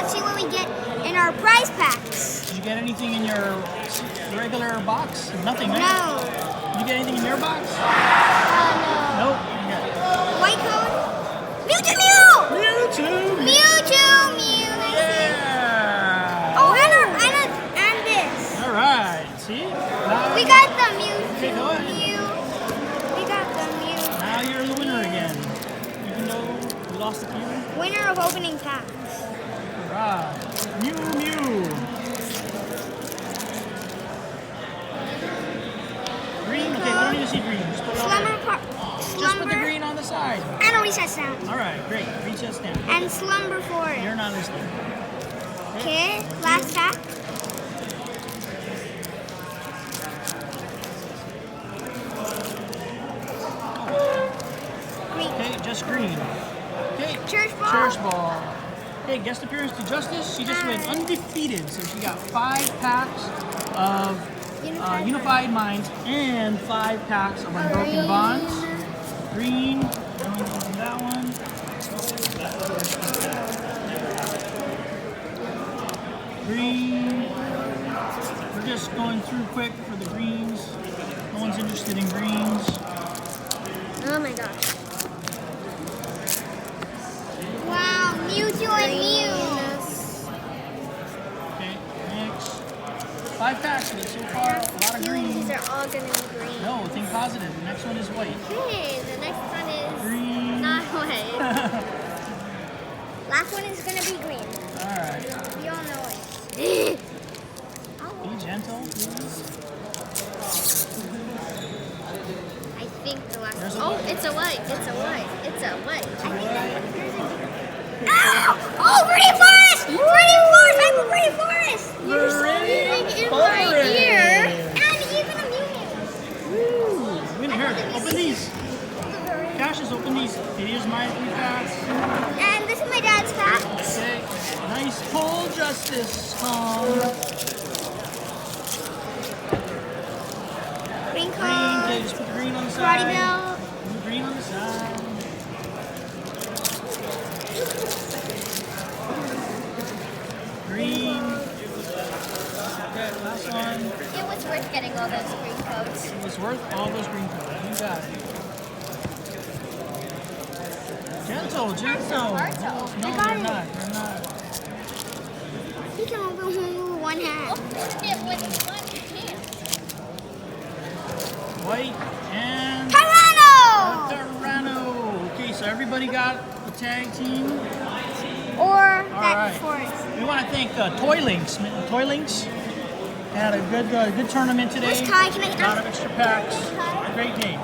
let's see what we get in our prize packs. Did you get anything in your regular box? Nothing, right? No. Did you get anything in your box? No. Nope. Okay. White code. Mewtwo Mew! Mewtwo! Mewtwo Mew. Yeah! Oh, and this. Alright, see? Now, We got the Mewtwo Okay, go ahead. Mew. We got the Mew. now you're the winner again. Even though you lost a few. Winner of opening packs. Alright. Mew. Green? Okay, we don't need to see green. Just put it on. Just put the green on the side. And a reset sound. Alright, great. Reset stamp. And Slumber Forest. You're not listening. Okay, last pack. Green. Okay, just green. Okay. Church Ball. Church Ball. Okay, guest appearance to Justice. She just went undefeated, so she got 5 packs of Unified Minds and 5 packs of Unbroken Bonds. Green. Going on that one. Green. We're just going through quick for the greens. No one's interested in greens. Oh my gosh. Wow, Mewtwo and Mew. Okay, next. 5 packs of it so far. A lot of green. These are all gonna be green. No, think positive. The next one is white. Okay, the next one is Green. not white. Last one is gonna be green. Alright. We all know it. Be gentle, please. I think the last There's a one. white. It's a white. It's a white. It's a white. Oh, Pretty Forest! Pretty Forest! I'm a Pretty Forest! You're something in my ear. And even a Mew. Woo! Win here. Open these. Cassius, open these. Here's my 3 packs. And this is my dad's pack. Okay. Nice pull, Justice. Green. Green Okay, card. just put the green on the Karate side. belt. Put the green on the side. Green. Okay, last one. It was worth getting all those green coats. It was worth all those green coats. You got it. Gentle. No, got you're it. not. You're not. He can open one with one hand. It with one hand. White and Tyranno! Tyranno. Okay, so everybody got the tag team. Or All that right. forest. We want to thank Toy Links. Toy Links had a good tournament today. Where's Kai? Can I A lot of extra packs. Great game.